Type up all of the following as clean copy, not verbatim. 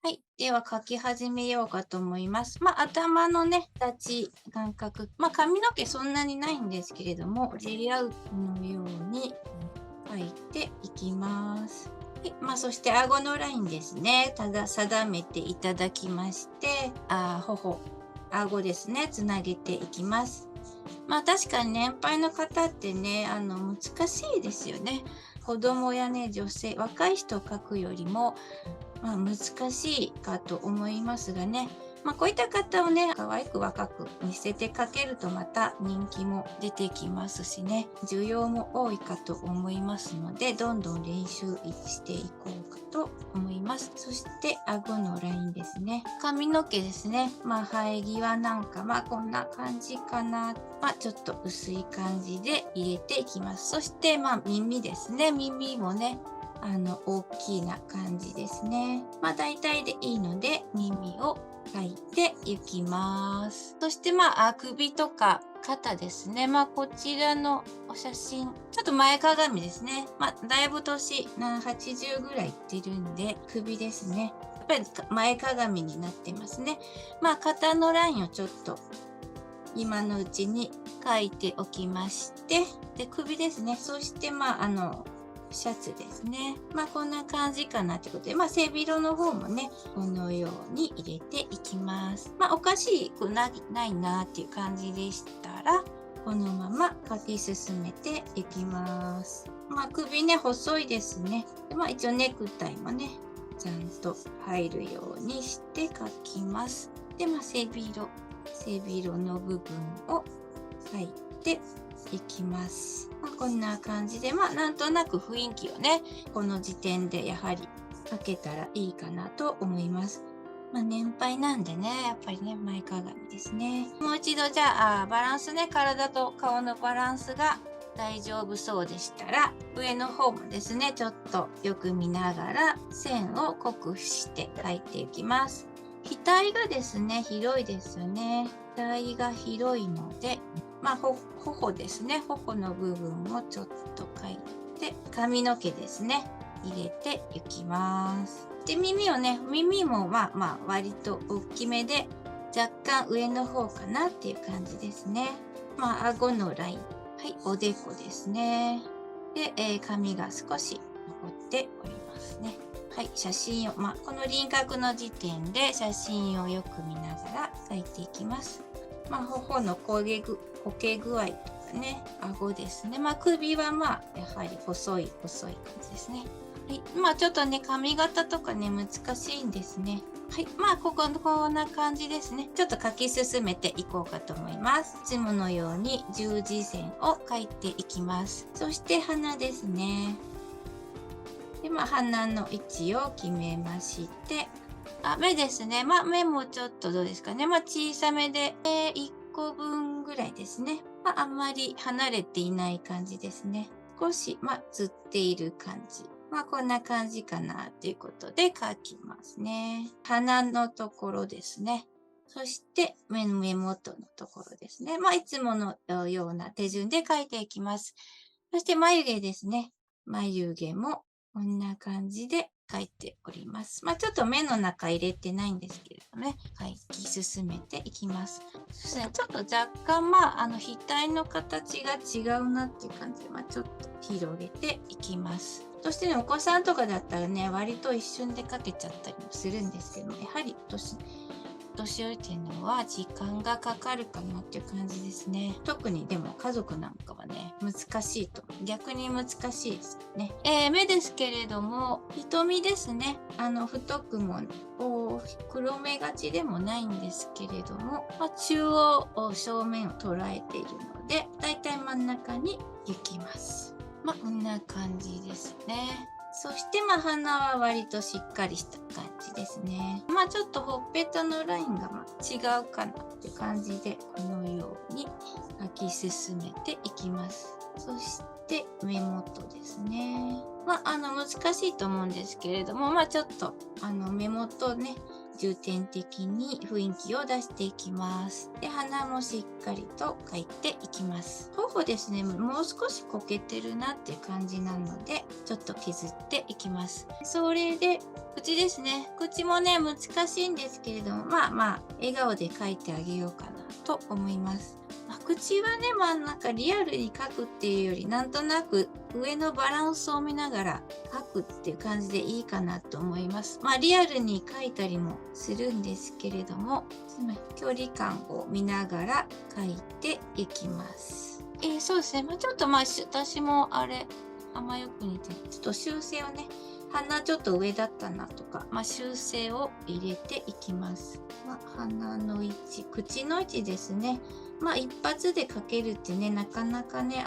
はい。では、描き始めようかと思います。頭のね、形、感覚。髪の毛そんなにないんですけれども、レイアウトのように描いていきます。はい。そして顎のラインですね。定めていただきまして、顎ですね、つなげていきます。確かに年配の方ってね、難しいですよね。子供やね、女性、若い人を描くよりも、難しいかと思いますがね。こういった方をね、可愛く若く見せて描けるとまた人気も出てきますしね、需要も多いかと思いますので、どんどん練習していこうかと思います。そして顎のラインですね。髪の毛ですね。生え際なんか、こんな感じかな。ちょっと薄い感じで入れていきます。そして、耳ですね。耳もね、大きな感じですね。大体でいいので、耳を描いていきます。そして、首とか肩ですね。こちらのお写真、ちょっと前かがみですね。だいぶ年、80ぐらいいってるんで、首ですね。やっぱり前かがみになってますね。肩のラインをちょっと今のうちに描いておきまして、で、首ですね。そして、シャツですね。こんな感じかなってことで、背広の方もね、このように入れていきます。おかしくないなっていう感じでしたら、このまま描き進めていきます。首ね、細いですね。で一応ネクタイもね、ちゃんと入るようにして描きます。で、背広の部分を描いていきます。こんな感じで、なんとなく雰囲気をね、この時点でやはり描けたらいいかなと思います。年配なんでね、やっぱりね、前かがみですね。もう一度じゃあ、バランスね、体と顔のバランスが大丈夫そうでしたら、上の方もですね、ちょっとよく見ながら線を濃くして描いていきます。額がですね、広いですよね。額が広いので、頬ですね。頬の部分をちょっと描いて、髪の毛ですね。入れていきます。で、耳も割と大きめで、若干上の方かなっていう感じですね。顎のライン。はい、おでこですね。で、髪が少し残っておりますね。はい、写真を、この輪郭の時点で写真をよく見ながら描いていきます。頬のこけ具合とかね、顎ですね。首はやはり細い感じですね。はい、ちょっとね、髪型とかね、難しいんですね。はい、こんな感じですね。ちょっと書き進めていこうかと思います。いつものように十字線を描いていきます。そして鼻ですね。で、鼻の位置を決めまして、目ですね。目もちょっとどうですかね。小さめで、1個分ぐらいですね。あんまり離れていない感じですね。少し、つっている感じ。こんな感じかなということで描きますね。鼻のところですね。そして、目元のところですね。いつものような手順で描いていきます。そして、眉毛ですね。眉毛もこんな感じで描いております。ちょっと目の中入れてないんですけれどもね、描き進めていきます。そうですね、ちょっと若干、額の形が違うなっていう感じで、ちょっと広げていきます。そしてね、お子さんとかだったらね、割と一瞬で描けちゃったりもするんですけども、やはり年寄りっていうのは時間がかかるかなっていう感じですね。特にでも家族なんかはね、難しいと。逆に難しいですね。目ですけれども、瞳ですね。太くも、黒目がちでもないんですけれども、中央、正面を捉えているので、だいたい真ん中に行きます。こんな感じですね。そして、鼻は割としっかりした感じですね。ちょっとほっぺたのラインが違うかなって感じで、このように描き進めていきます。そして、目元ですね。難しいと思うんですけれども、ちょっと、目元ね、重点的に雰囲気を出していきます。で、鼻もしっかりと描いていきます。頬ですね、もう少しこけてるなっていう感じなので、ちょっと削っていきます。それで、口ですね。口もね、難しいんですけれども、笑顔で描いてあげようかなと思います。口はね、なんかリアルに描くっていうより、なんとなく上のバランスを見ながら描くっていう感じでいいかなと思います。リアルに描いたりもするんですけれども、距離感を見ながら描いていきます。そうですね。ちょっと私もあんまよく似てない。ちょっと修正をね、鼻ちょっと上だったなとか、修正を入れていきます。鼻の位置、口の位置ですね。一発で描けるってね、なかなかね、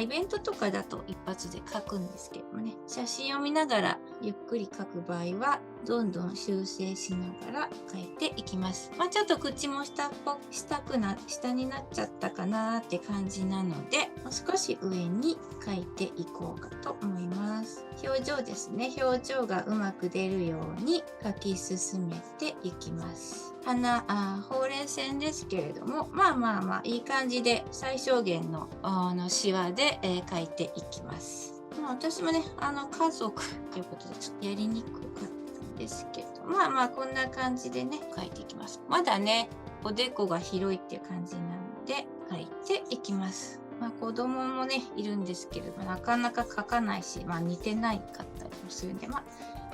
イベントとかだと一発で描くんですけどもね、写真を見ながらゆっくり描く場合は、どんどん修正しながら描いていきます。ちょっと口も下になっちゃったかなって感じなので、少し上に描いていこうかと思います。表情ですね。表情がうまく出るように描き進めていきます。ほうれい線ですけれども、いい感じで最小限のシワで、描いていきます。私もね、家族ということでちょっとやりにくかったんですけど、こんな感じでね、描いていきます。まだね、おでこが広いっていう感じなので、描いていきます。子供もね、いるんですけれども、なかなか描かないし、似てないかったりもするんで、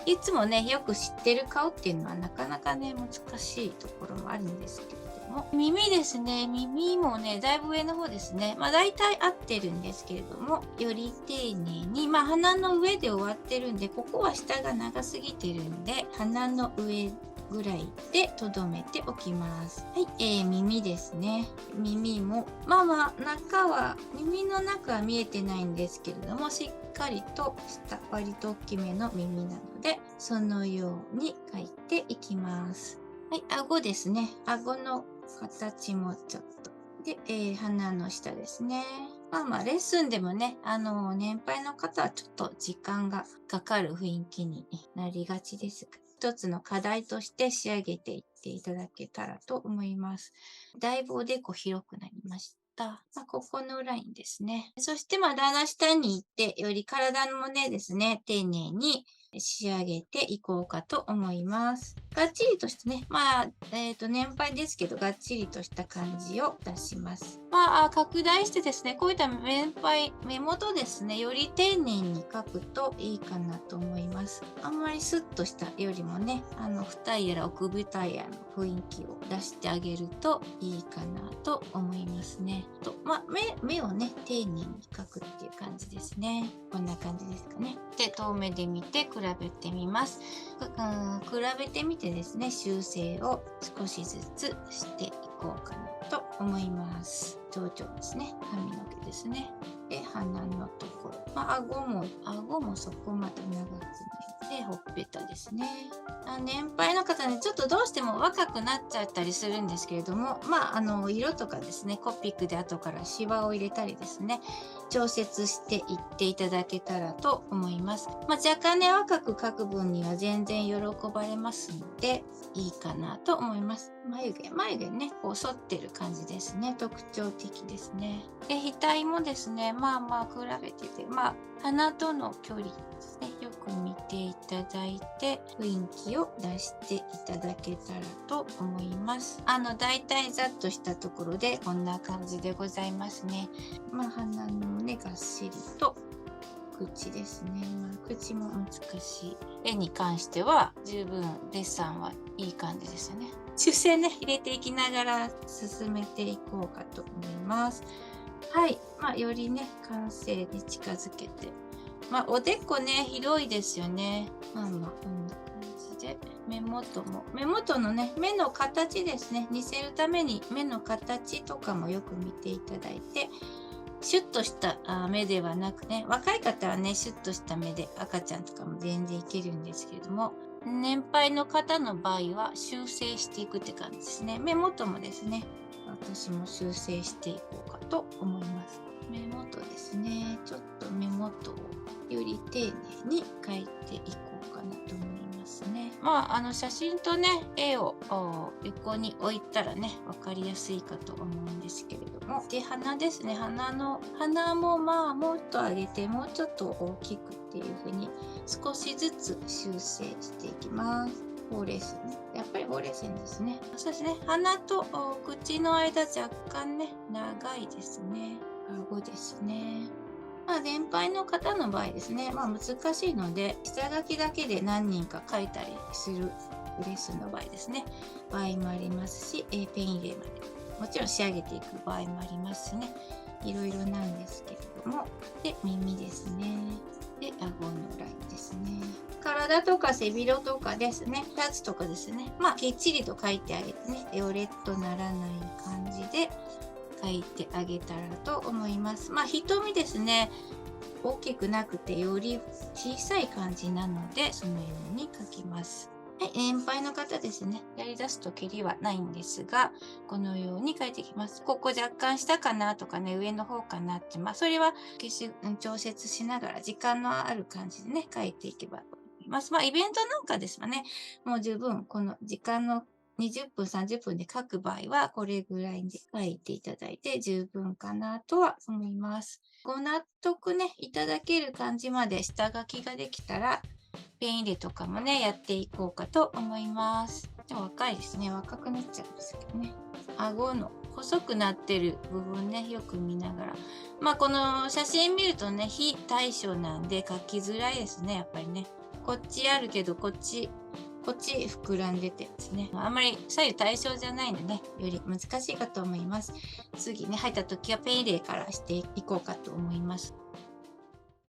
いつもね、よく知ってる顔っていうのはなかなかね、難しいところもあるんですけれども、耳ですね。耳もね、だいぶ上の方ですね。大体合ってるんですけれども、より丁寧に、鼻の上で終わってるんで、ここは下が長すぎてるんで、鼻の上ぐらいでとどめておきます。はい、耳ですね。耳も、耳の中は見えてないんですけれども、しっかりとした割と大きめの耳なので、そのように描いていきます。はい、顎ですね。顎の形もちょっと。で、鼻の下ですね。レッスンでもね、年配の方はちょっと時間がかかる雰囲気になりがちですが、一つの課題として仕上げていっていただけたらと思います。だいぶおでこ広くなりました。ここのラインですね。そしてだんだん下に行って、より体の骨ですね、丁寧に仕上げていこうかと思います。がっちりとしたね、年配ですけど、がっちりとした感じを出します。拡大してですね、こういった目元ですね、より丁寧に描くといいかなと思います。あんまりスッとしたよりもね、二重やら奥二重やの雰囲気を出してあげるといいかなと思いますね。目をね、丁寧に描くっていう感じですね。こんな感じですかね。で、遠目で見て比べてみます。比べてみてですね、修正を少しずつしていこうかなと思います。情緒ですね。髪の毛ですね。で、鼻のところ。顎もそこまで長くないで、ほっぺたですね。年配の方ね、ちょっとどうしても若くなっちゃったりするんですけれども、色とかですね、コピックで後からシワを入れたりですね、調節していっていただけたらと思います。若干ね、若く描く分には全然喜ばれますので、いいかなと思います。眉毛ね、こう反ってる感じですね。特徴的ですね。で、額もですね、比べてて、鼻との距離ですね、よく見ていただいて、雰囲気を出していただけたらと思います。だいたいざっとしたところで、こんな感じでございますね。鼻のね、がっしりと、口ですね。口も難しい。絵に関しては十分デッサンはいい感じですよね。修正ね、入れていきながら進めていこうかと思います。はい。よりね、完成に近づけて。おでこね、広いですよね。こんな感じで。目元のね、目の形ですね。似せるために目の形とかもよく見ていただいて、シュッとした目ではなくね、若い方はね、シュッとした目で赤ちゃんとかも全然いけるんですけれども、年配の方の場合は修正していくって感じですね。目元もですね、私も修正していこうかと思います。目元ですね、ちょっと目元をより丁寧に描いていこうかなと思います。ますね。写真とね、絵を横に置いたらね、わかりやすいかと思うんですけれども。で、鼻ですね。鼻ももっと上げて、もうちょっと大きくっていう風に、少しずつ修正していきます。ほうれい線ね。やっぱりほうれい線ですね。そうですね。鼻と口の間若干ね、長いですね。顎ですね。年配の方の場合ですね、難しいので、下書きだけで何人か書いたりするレッスンの場合ですね、場合もありますし、ペン入れまで、もちろん仕上げていく場合もありますしね、いろいろなんですけれども、で、耳ですね。で、顎のラインですね。体とか背広とかですね、シャツとかですね、きっちりと書いてあげてね、ヨレッとならない感じで、書いてあげたらと思います。瞳ですね、大きくなくてより小さい感じなので、そのように書きます。はい、年配の方ですね、やり出すとキリはないんですが、このように書いていきます。ここ若干下かなとかね、上の方かなって、それは調節しながら時間のある感じでね、書いていけばと思います。イベントなんかですわね、もう十分この時間の20分、30分で書く場合は、これぐらいで書いていただいて十分かなとは思います。ご納得ね、いただける感じまで下書きができたら、ペン入れとかもね、やっていこうかと思います。でも若いですね。若くなっちゃうんですけどね。顎の細くなってる部分ね、よく見ながら。この写真見るとね、非対称なんで書きづらいですね、やっぱりね。こっちあるけど、こっち膨らんでてですね。あんまり左右対称じゃないのでね、より難しいかと思います。次ね、入った時はペン入れからしていこうかと思います。